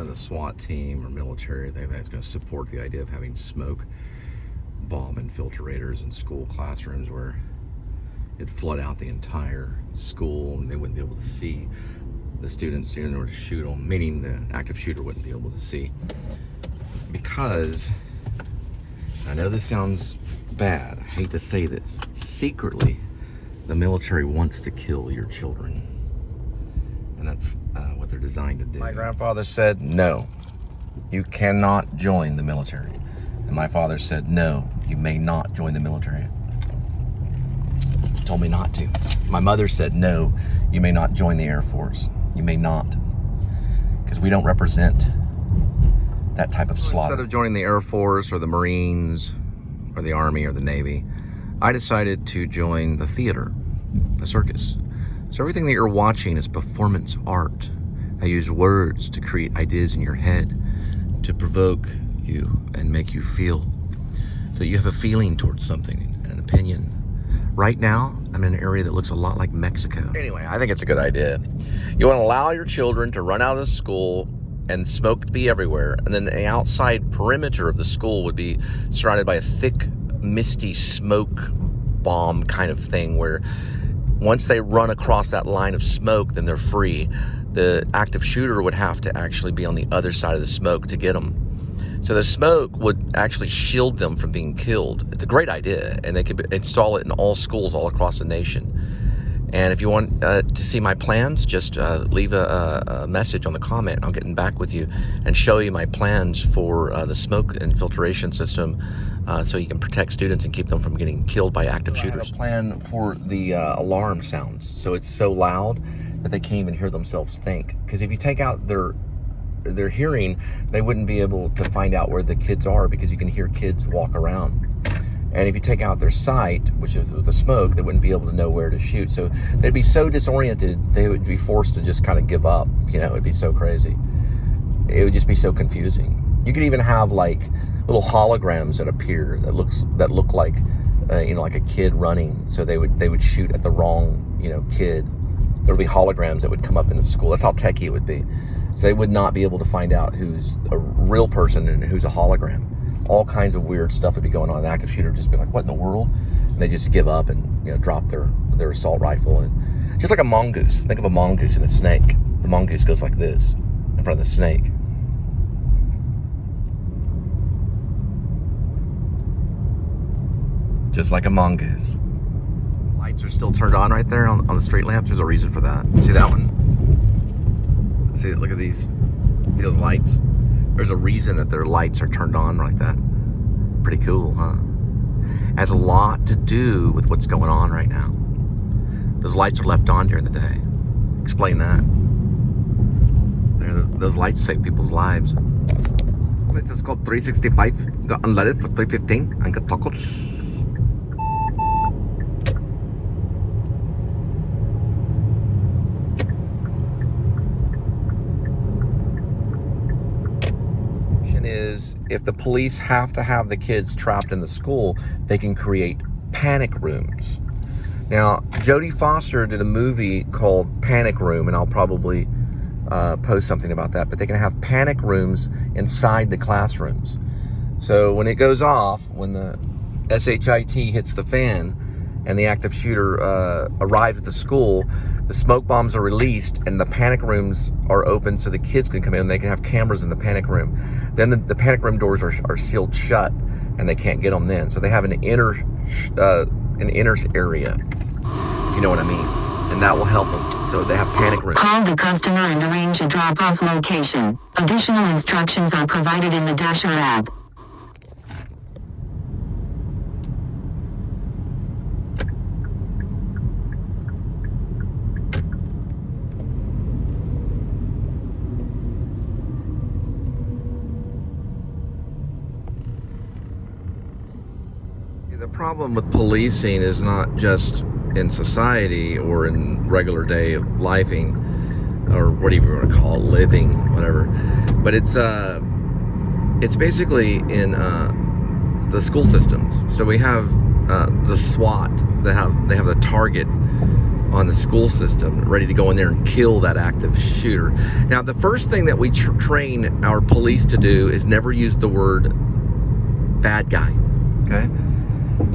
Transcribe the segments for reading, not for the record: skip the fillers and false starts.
the SWAT team or military, that's going to support the idea of having smoke bomb infiltrators in school classrooms where it'd flood out the entire school and they wouldn't be able to see the students in order to shoot them, meaning the active shooter wouldn't be able to see. Because, I know this sounds bad, I hate to say this, secretly, the military wants to kill your children. And that's what they're designed to do. My grandfather said, no, you cannot join the military. And my father said, no, you may not join the military. He told me not to. My mother said, no, you may not join the Air Force. You may not. Because we don't represent that type of slaughter. Instead of joining the Air Force or the Marines or the Army or the Navy, I decided to join the theater, the circus. So everything that you're watching is performance art. I use words to create ideas in your head to provoke you and make you feel. So you have a feeling towards something, an opinion. Right now, I'm in an area that looks a lot like Mexico. Anyway, I think it's a good idea. You want to allow your children to run out of the school and smoke to be everywhere. And then the outside perimeter of the school would be surrounded by a thick, misty smoke bomb kind of thing where once they run across that line of smoke, then they're free. The active shooter would have to actually be on the other side of the smoke to get them. So the smoke would actually shield them from being killed. It's a great idea, and they could install it in all schools all across the nation. And if you want to see my plans, just leave a message on the comment. I'll get back with you and show you my plans for the smoke infiltration system so you can protect students and keep them from getting killed by active shooters. I have a plan for the alarm sounds, so it's so loud that they can't even hear themselves think. Because if you take out their hearing, they wouldn't be able to find out where the kids are because you can hear kids walk around. And if you take out their sight, which is the smoke, they wouldn't be able to know where to shoot. So they'd be so disoriented, they would be forced to just kind of give up. You know, it'd be so crazy. It would just be so confusing. You could even have like little holograms that appear that look like, like a kid running. So they would shoot at the wrong, kid. There would be holograms that would come up in the school. That's how techie it would be. So they would not be able to find out who's a real person and who's a hologram. All kinds of weird stuff would be going on. The active shooter would just be like, what in the world? And they just give up and drop their assault rifle. And just like a mongoose. Think of a mongoose and a snake. The mongoose goes like this in front of the snake. Just like a mongoose. Lights are still turned on right there on the street lamp. There's a reason for that. See that one? See, look at these. See those lights? There's a reason that their lights are turned on like that. Pretty cool, huh? Has a lot to do with what's going on right now. Those lights are left on during the day. Explain that. Those lights save people's lives. It's called 365. Got unleaded for 315 and got tacos. Is if the police have to have the kids trapped in the school, they can create panic rooms. Now, Jodie Foster did a movie called Panic Room, and I'll probably post something about that, but they can have panic rooms inside the classrooms. So when it goes off, when the SHIT hits the fan and the active shooter arrives at the school, the smoke bombs are released and the panic rooms are open so the kids can come in and they can have cameras in the panic room. Then the panic room doors are sealed shut and they can't get them then. So they have an inner area, if you know what I mean. And that will help them. So they have panic rooms. Call the customer and arrange a drop-off location. Additional instructions are provided in the Dasher app. The problem with policing is not just in society or in regular day lifing, or what do you want to call it, living, whatever. But it's basically in the school systems. So we have the SWAT. They have the target on the school system, ready to go in there and kill that active shooter. Now, the first thing that we train our police to do is never use the word bad guy, okay?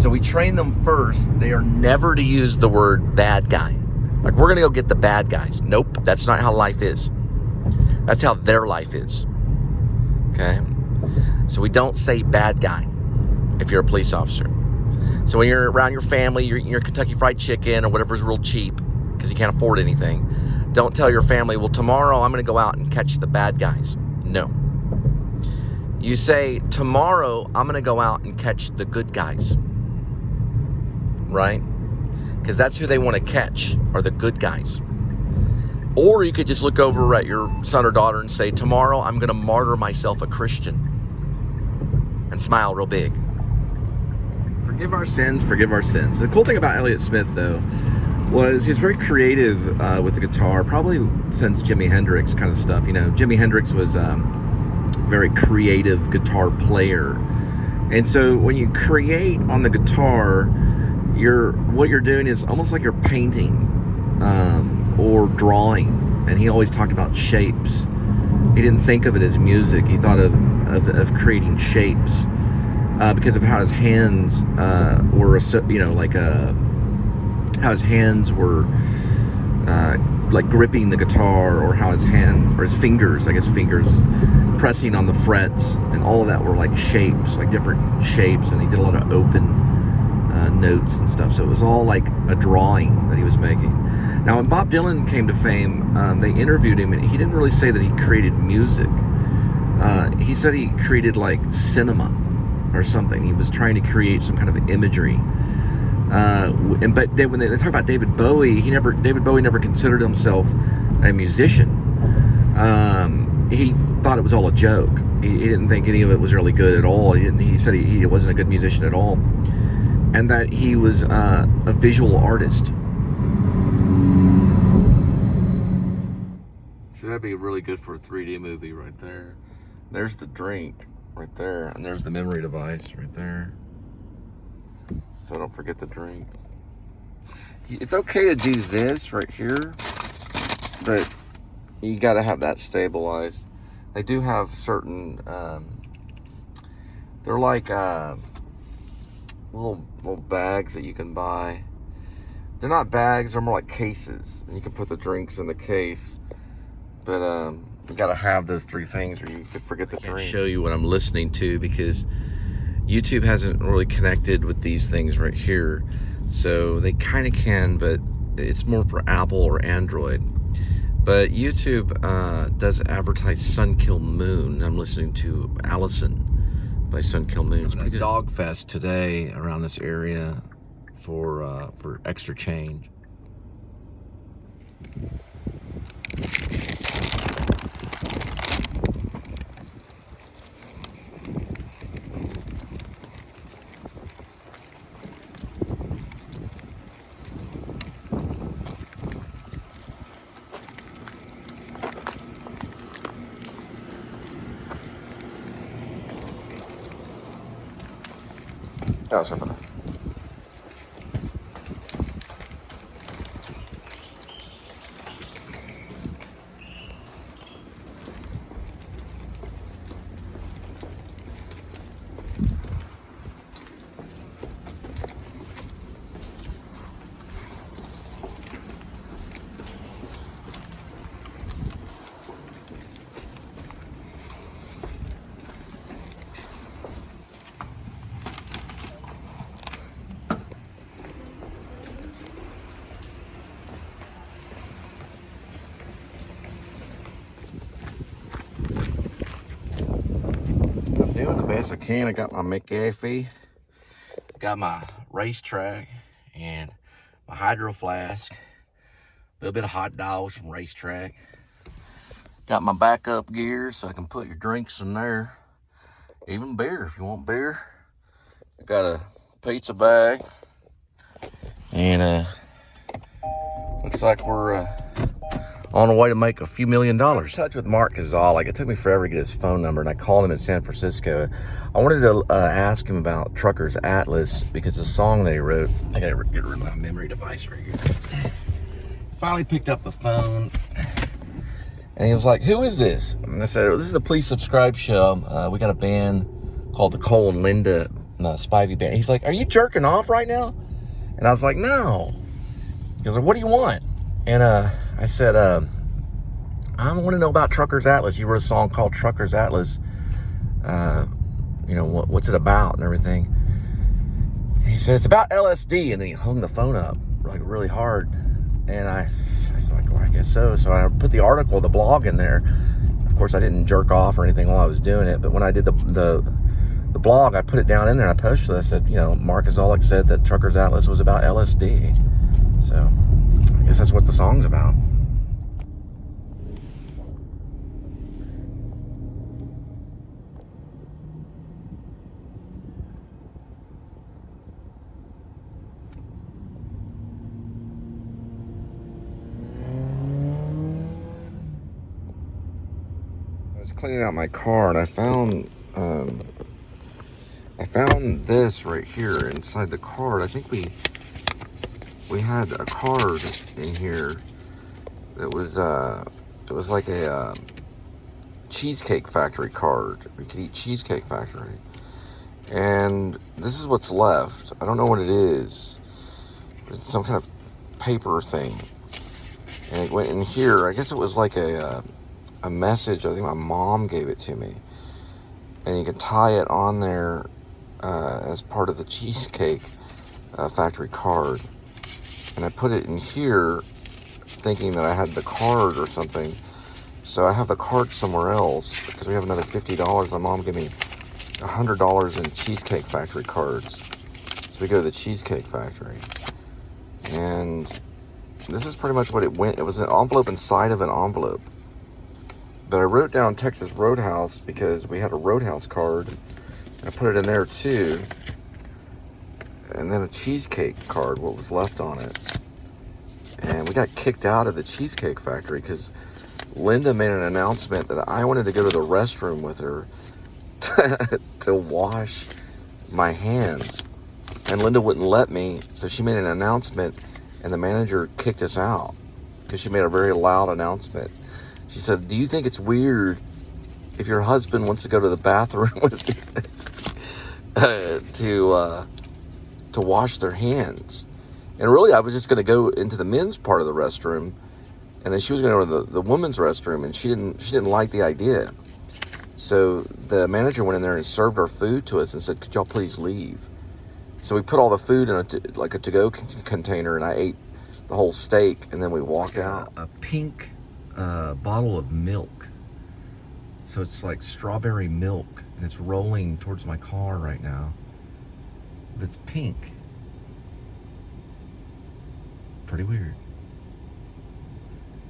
So we train them first. They are never to use the word bad guy. Like, we're gonna go get the bad guys. Nope, that's not how life is. That's how their life is, okay? So we don't say bad guy if you're a police officer. So when you're around your family, you're eating your Kentucky Fried Chicken or whatever's real cheap because you can't afford anything, don't tell your family, well, tomorrow I'm going to go out and catch the bad guys. No. You say, tomorrow I'm going to go out and catch the good guys. Right? Because that's who they want to catch, are the good guys. Or you could just look over at your son or daughter and say, tomorrow I'm going to martyr myself a Christian. And smile real big. Forgive our sins, forgive our sins. The cool thing about Elliott Smith, though, was he was very creative with the guitar, probably since Jimi Hendrix kind of stuff. You know, Jimi Hendrix was a very creative guitar player. And so when you create on the guitar, what you're doing is almost like you're painting or drawing. And he always talked about shapes. He didn't think of it as music. He thought of creating shapes. Because of how his hands were, you know, like how his hands were like gripping the guitar, or how his fingers, pressing on the frets, and all of that were like shapes, like different shapes, and he did a lot of open notes and stuff. So it was all like a drawing that he was making. Now, when Bob Dylan came to fame, they interviewed him, and he didn't really say that he created music. He said he created like cinema or something. He was trying to create some kind of imagery. But then when they talk about David Bowie, David Bowie never considered himself a musician. He thought it was all a joke. He didn't think any of it was really good at all. He said he wasn't a good musician at all, and that he was a visual artist. So that'd be really good for a 3D movie right there. There's the drink right there, and there's the memory device right there. So don't forget the drink. It's okay to do this right here, but you got to have that stabilized. They do have certain, they're like little bags that you can buy. They're not bags, they're more like cases, and you can put the drinks in the case. But you got to have those three things, or you could forget the drink. Show you what I'm listening to, because YouTube hasn't really connected with these things right here. So they kind of can, but it's more for Apple or Android. But YouTube does advertise Sun Kill Moon. I'm listening to Allison by Sun Kill Moon. It's pretty good. Dog fest today around this area for extra change. Oh, sorry about that. Doing the best I can. I got my McAfee, got my racetrack, and my hydro flask, a little bit of hot dogs from racetrack. Got my backup gear so I can put your drinks in there, even beer if you want beer. I got a pizza bag, and looks like we're on the way to make a few $1 million. In touch with Mark Cazal. Like, it took me forever to get his phone number, and I called him in San Francisco. I wanted to ask him about Trucker's Atlas, because the song that he wrote, I gotta get rid of my memory device right here. finally picked up the phone. And he was like, who is this? And I said, this is a Please Subscribe show. We got a band called the Cole and Linda Spivey band. He's like, are you jerking off right now? And I was like, no. He goes, what do you want? And I said, I want to know about Trucker's Atlas. You wrote a song called Trucker's Atlas. You know, what's it about and everything. He said, it's about LSD. And then he hung the phone up like really hard. And I was like, well, I guess so. So I put the article, the blog in there. Of course, I didn't jerk off or anything while I was doing it. But when I did the blog, I put it down in there and I posted it. I said, you know, Marcus Zolik said that Trucker's Atlas was about LSD. So I guess that's what the song's about. I was cleaning out my car and I found this right here inside the card. I think we had a card in here that was it was like a Cheesecake Factory card. We could eat Cheesecake Factory, and this is what's left. I don't know what it is. It's some kind of paper thing, and it went in here. I guess it was like a message. I think my mom gave it to me, and you can tie it on there as part of the Cheesecake Factory card. And I put it in here thinking that I had the card or something. So I have the card somewhere else because we have another $50. My mom gave me $100 in Cheesecake Factory cards. So we go to the Cheesecake Factory. And this is pretty much what it went. It was an envelope inside of an envelope. But I wrote down Texas Roadhouse because we had a Roadhouse card. I put it in there too. And then a cheesecake card, what was left on it. And we got kicked out of the Cheesecake Factory because Linda made an announcement that I wanted to go to the restroom with her to wash my hands. And Linda wouldn't let me, so she made an announcement and the manager kicked us out because she made a very loud announcement. She said, do you think it's weird if your husband wants to go to the bathroom with you to wash their hands? And really, I was just going to go into the men's part of the restroom, and then she was going to go to the women's restroom, and she didn't like the idea. So the manager went in there and served our food to us and said, could y'all please leave? So we put all the food in a to-go container, and I ate the whole steak, and then we walked out. A pink bottle of milk. So it's like strawberry milk, and it's rolling towards my car right now. But it's pink. Pretty weird.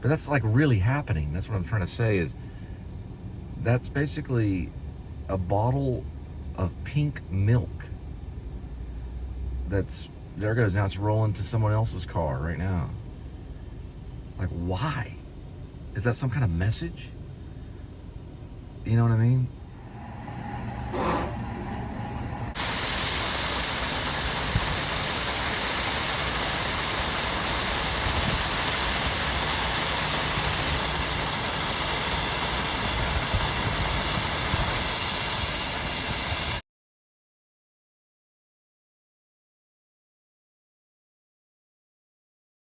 But that's like really happening. That's what I'm trying to say is that's basically a bottle of pink milk. There it goes. Now it's rolling to someone else's car right now. Like, why? Is that some kind of message? You know what I mean?